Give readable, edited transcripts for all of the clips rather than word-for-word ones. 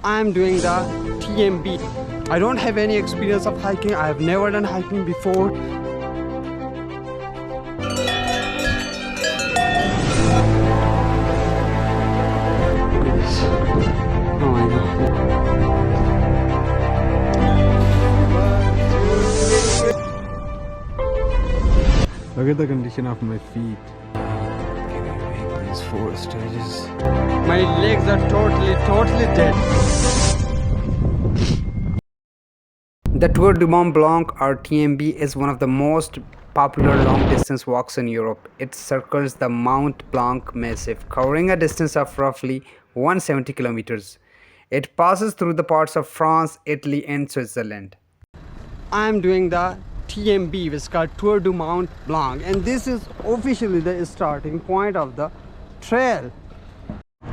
I'm doing the TMB. I don't have any experience of hiking. I have never done hiking before. Oh my god. Look at the condition of my feet. Can I make these 4 stages? My legs are totally dead. The Tour du Mont Blanc or TMB is one of the most popular long distance walks in Europe. It circles the Mont Blanc massif, covering a distance of roughly 170 kilometers. It passes through the parts of France, Italy and Switzerland. I'm doing the TMB, which is called Tour du Mont Blanc, and this is officially the starting point of the trail.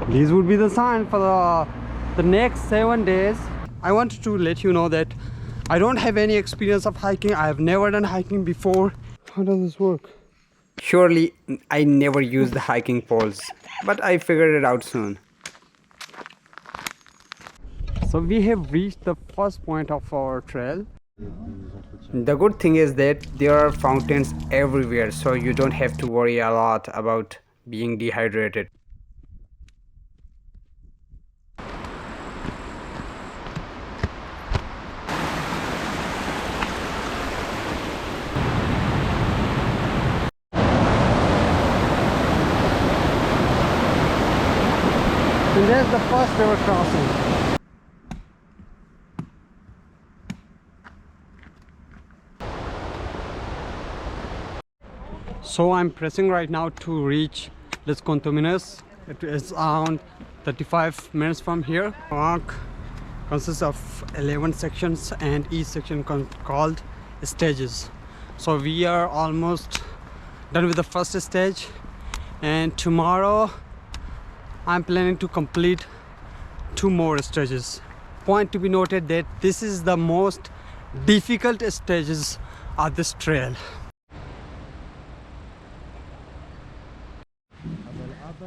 These would be the sign for the next 7 days. I wanted to let you know that I don't have any experience of hiking. I have never done hiking before. How does this work? Surely I never used the hiking poles, but I figured it out soon. So we have reached the first point of our trail. The good thing is that there are fountains everywhere, so you don't have to worry a lot about being dehydrated. And there's the first river crossing. So I'm pressing right now to reach Les Contamines. It is around 35 minutes from here. Walk consists of 11 sections and each section called stages. So we are almost done with the first stage, and tomorrow I'm planning to complete 2 more stages. Point to be noted that this is the most difficult stages of this trail.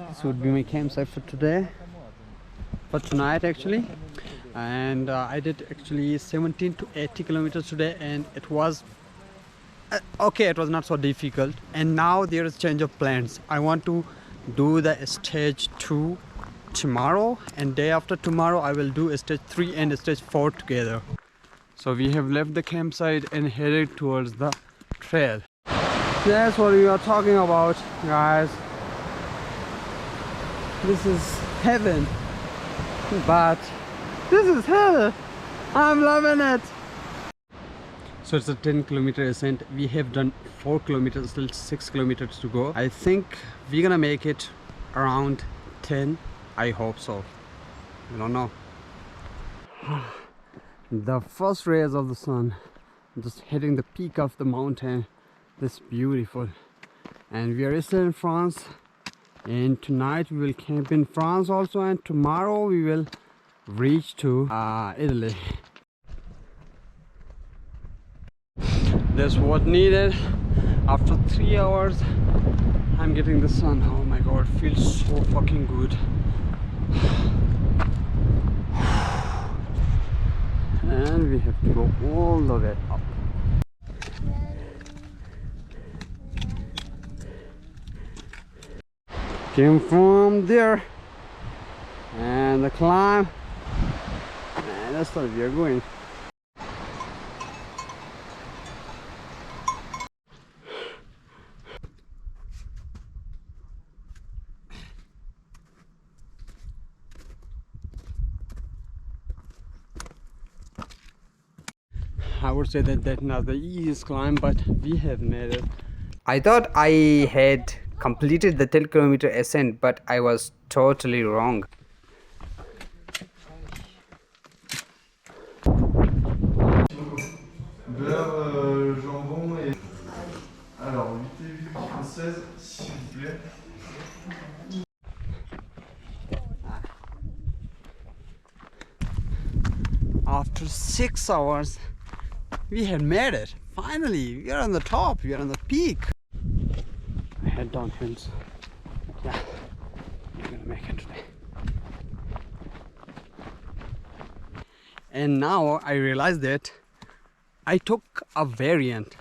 This would be my campsite for today, for tonight actually. And I did actually 17 to 80 kilometers today, and it was okay, it was not so difficult. And now there is change of plans. I want to do the stage 2 tomorrow, and day after tomorrow I will do stage 3 and stage 4 together. So we have left the campsite and headed towards the trail. That's what we are talking about, guys. This is heaven, but this is hell. I'm loving it. So it's a 10-kilometer ascent. We have done 4 kilometers, still 6 kilometers to go. I think we're gonna make it around 10. I hope so. I don't know. The first rays of the sun just hitting the peak of the mountain. This beautiful. And we are still in France. And tonight we will camp in France also, and tomorrow we will reach to Italy. That's what needed. After 3 hours I'm getting the sun. Oh my god, feels so fucking good. And we have to go all the way up. Came from there, and the climb, and that's where we are going. I would say that that's not the easiest climb, but we have made it. I thought I had completed the 10-kilometer ascent, but I was totally wrong. Beurre, jambon et... Alors, 8 et 8 françaises, s'il vous plaît. After 6 hours, we had made it. Finally, we are on the top, we are on the peak. I head down hills. Yeah, we're gonna make it today. And now I realize that I took a variant.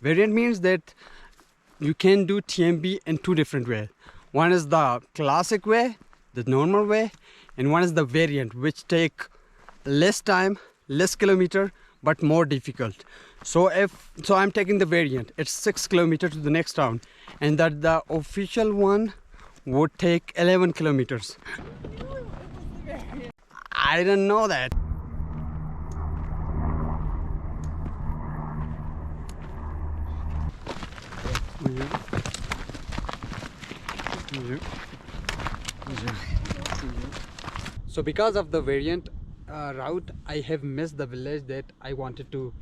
Variant means that you can do TMB in two different ways. One is the classic way, the normal way, and one is the variant, which take less time, less kilometer, but more difficult. So I'm taking the variant. It's 6 kilometers to the next town, and that the official one would take 11 kilometers. I didn't know that. So because of the variant route, I have missed the village that I wanted to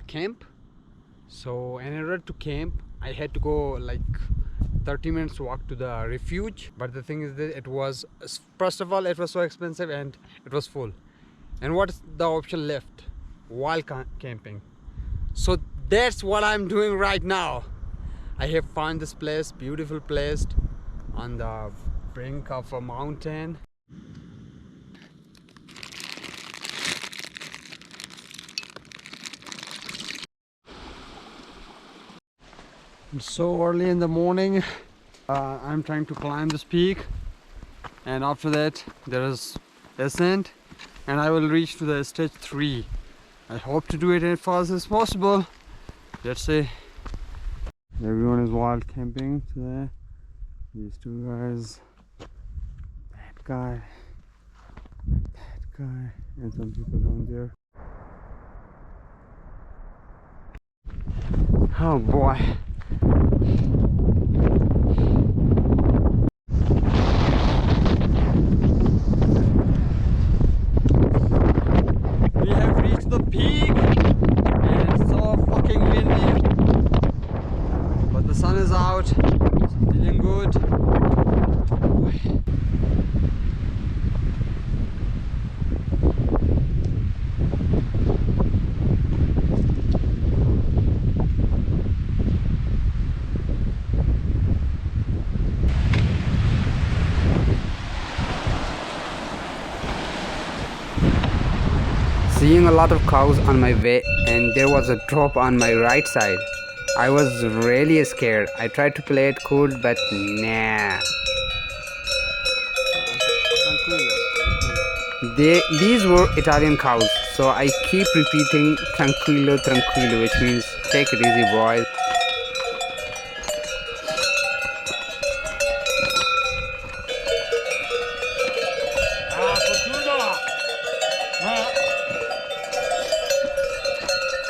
camp. So in order to camp, I had to go like 30 minutes walk to the refuge. But the thing is that it was, first of all, it was so expensive and it was full. And what's the option left while camping? So that's what I'm doing right now. I have found this place, beautiful place on the brink of a mountain. It's so early in the morning. I'm trying to climb this peak, and after that there is ascent, and I will reach to the stage 3. I hope to do it as fast as possible. Let's see. Everyone is wild camping today. These two guys, that guy, and some people down there. Oh boy. We have reached the peak and it's so fucking windy, but the sun is out. It's feeling good. Seeing a lot of cows on my way, and there was a drop on my right side. I was really scared. I tried to play it cool, but nah. These were Italian cows, so I keep repeating tranquillo, tranquillo, which means take it easy, boys.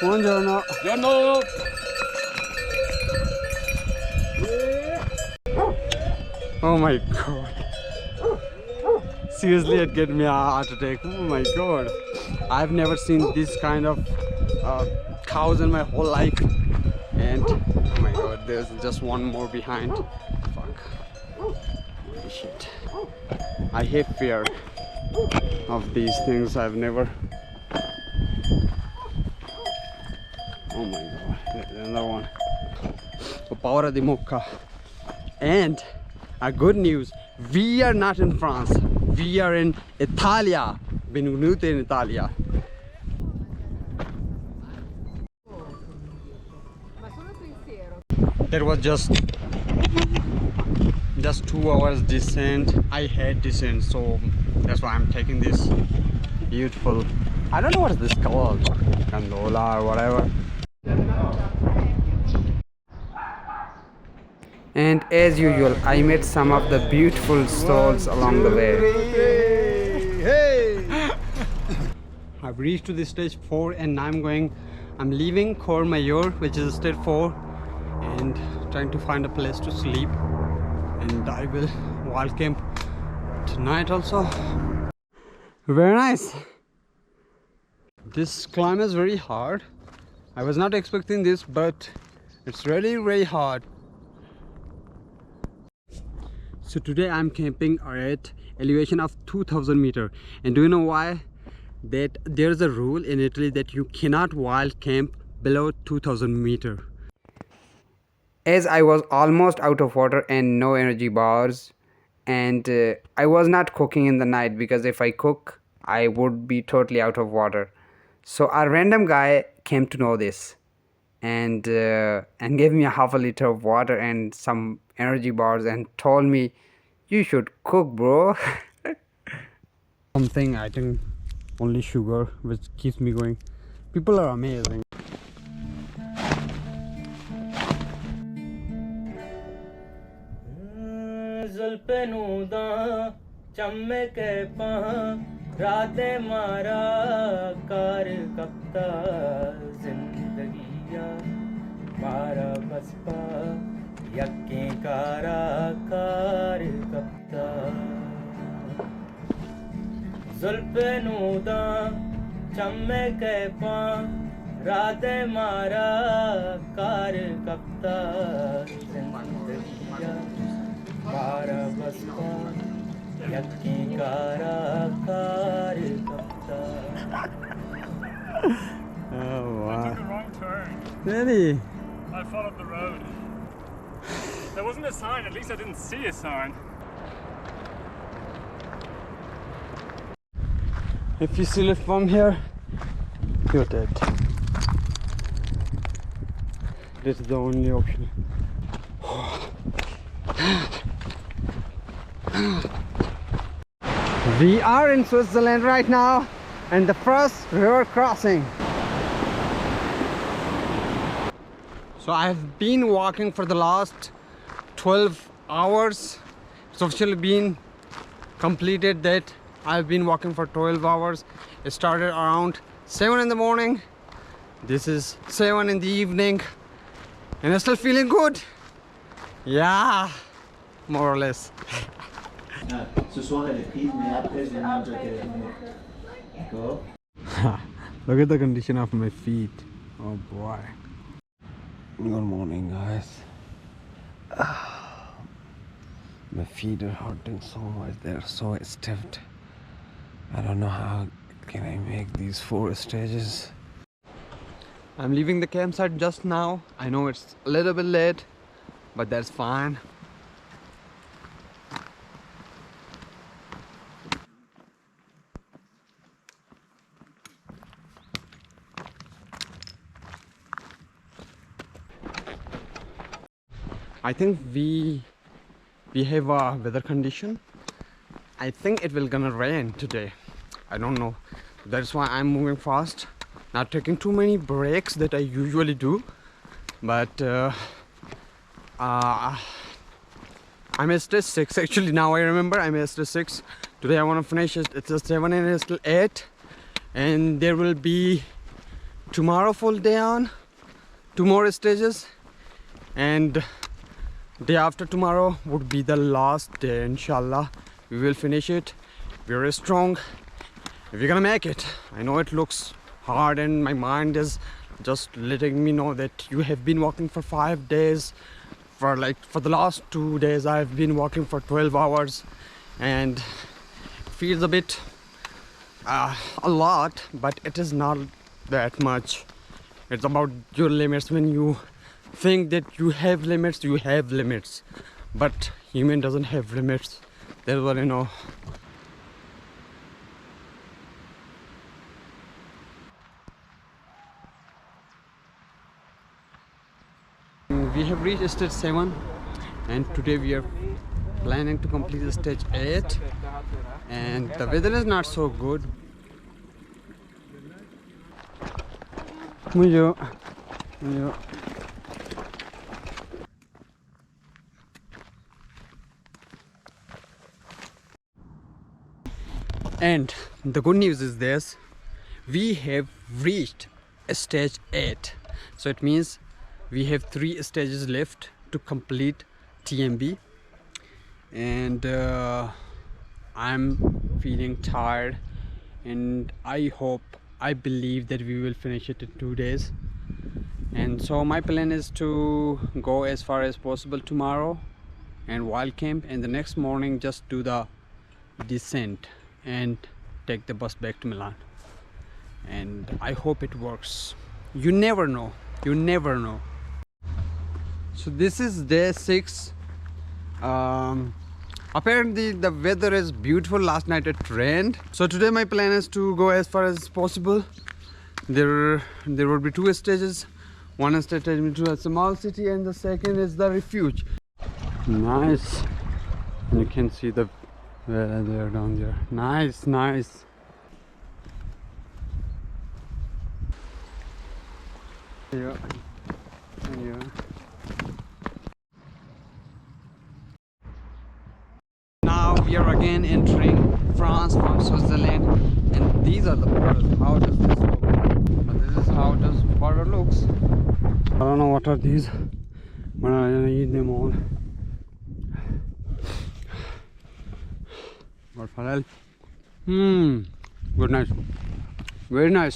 Buongiorno. Buongiorno. Oh my god. Seriously, it gave me a heart attack. Oh my god. I've never seen this kind of cows in my whole life. And oh my god, there's just one more behind. Fuck. Holy shit. I have fear of these things. I've never. Oh my god, there's another one. Paura di Mocca. And a good news, we are not in France, we are in Italia. Benvenuti in Italia. That was just 2 hours descent. I hate descent, so that's why I'm taking this beautiful, I don't know what is this called, gondola or whatever. And as usual, I met some of the beautiful souls along the way. I've reached to the stage 4 and now I'm leaving Courmayeur, which is stage 4, and trying to find a place to sleep. And I will wild camp tonight also. Very nice. This climb is very hard. I was not expecting this, but it's really very hard. So today I'm camping at elevation of 2000 meter, and do you know why? That there's a rule in Italy that you cannot wild camp below 2000 meter. As I was almost out of water and no energy bars, and I was not cooking in the night, because if I cook I would be totally out of water. So a random guy came to know this, and gave me a half a liter of water and some energy bars and told me, you should cook, bro. Something, I think only sugar which keeps me going. People are amazing. चमके राते मारा car कप्ता जिंदगिया मारा बसपा यके कारा car कप्ता जुल्फे नूदा चमके राते मारा car कप्ता जिंदगिया मारा बसपा यकी कारा car कप्ता. Oh wow. I took a wrong turn. Really? I followed the road. There wasn't a sign, at least I didn't see a sign. If you see it from here, you're dead. This is the only option. We are in Switzerland right now, and the first river crossing. So I've been walking for the last 12 hours. It's officially been completed that I've been walking for 12 hours. It started around 7 in the morning. This is 7 in the evening, and I'm still feeling good. Yeah, more or less. Ce soir elle est prise, mais après je vais lui dire qu'elle est venue. D'accord? Look at the condition of my feet. Oh boy. Good morning, guys. My feet are hurting so much. They're so stiff. I don't know how can I make these 4 stages. I'm leaving the campsite just now. I know it's a little bit late, but that's fine. I think we have a weather condition. I think it will gonna rain today. I don't know. That's why I'm moving fast, not taking too many breaks that I usually do. But I'm at stage 6 actually. Now I remember I'm at stage 6. Today I want to finish it. It's a 7 and it's still 8, and there will be tomorrow full day on 2 more stages, and day after tomorrow would be the last day. Inshallah we will finish it. We're strong, we're gonna make it. I know it looks hard, and my mind is just letting me know that you have been walking for 5 days. For the last 2 days I've been walking for 12 hours, and it feels a bit a lot, but it is not that much. It's about your limits. When you think that you have limits, you have limits, but human doesn't have limits. That's what I know. We have reached stage 7, and today we are planning to complete stage 8, and the weather is not so good. And the good news is this: we have reached stage 8. So it means we have 3 stages left to complete TMB, and I'm feeling tired, and I believe that we will finish it in 2 days. And so my plan is to go as far as possible tomorrow and wild camp, and the next morning just do the descent and take the bus back to Milan. And I hope it works. You never know. You never know. So this is day 6. Apparently the weather is beautiful. Last night it rained. So today my plan is to go as far as possible. There will be 2 stages. One stage takes me to a small city and the second is the refuge. Nice. And you can see the well there down there. Nice, nice. Yeah. Yeah. Now we are again entering France from Switzerland, and these are the borders. How does this look? But this is how does border looks. I don't know what are these, but I'm gonna eat them all. What Farrell? Good, nice, very nice.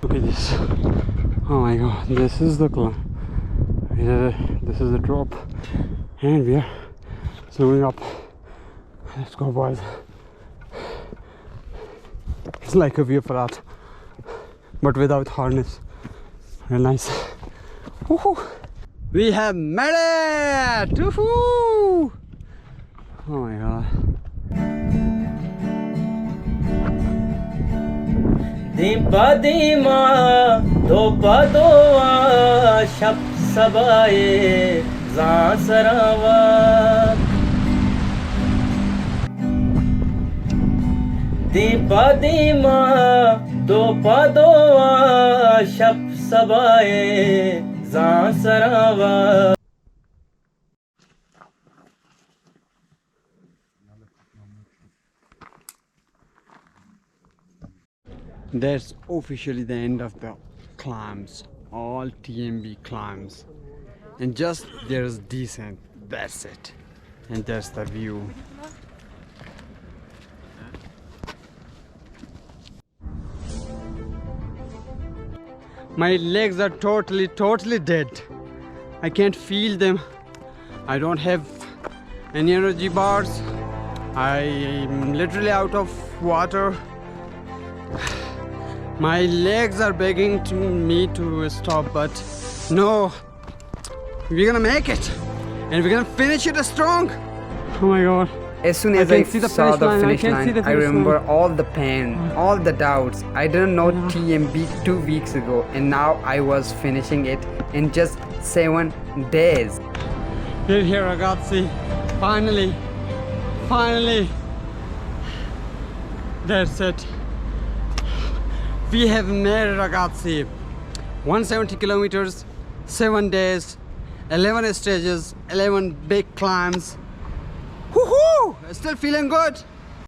Look at this. Oh my god, this is the climb. This is the drop, and we are slowing up. Let's go, boys. It's like a view for that, but without harness. Real nice. Woohoo! We have made it! Woohoo! Oh my god. Dimpa dima, dopa doa, shap sabaye, zan sarawa. Dimpa dima, dopa doa, shap sabaye, zan sarawa. That's officially the end of the climbs, all TMB climbs, and just there's descent. That's it, and that's the view. My legs are totally dead. I can't feel them. I don't have any energy bars. I'm literally out of water. My legs are begging to me to stop, but no, we're gonna make it, and we're gonna finish it strong. Oh my god. As soon as I saw the finish line, I remember all the pain, all the doubts. I didn't know TMB 2 weeks ago, and now I was finishing it in just 7 days. We're here, ragazzi. Finally. That's it. We have made it, ragazzi. 170 kilometers, 7 days, 11 stages, 11 big climbs. Woohoo! Still feeling good.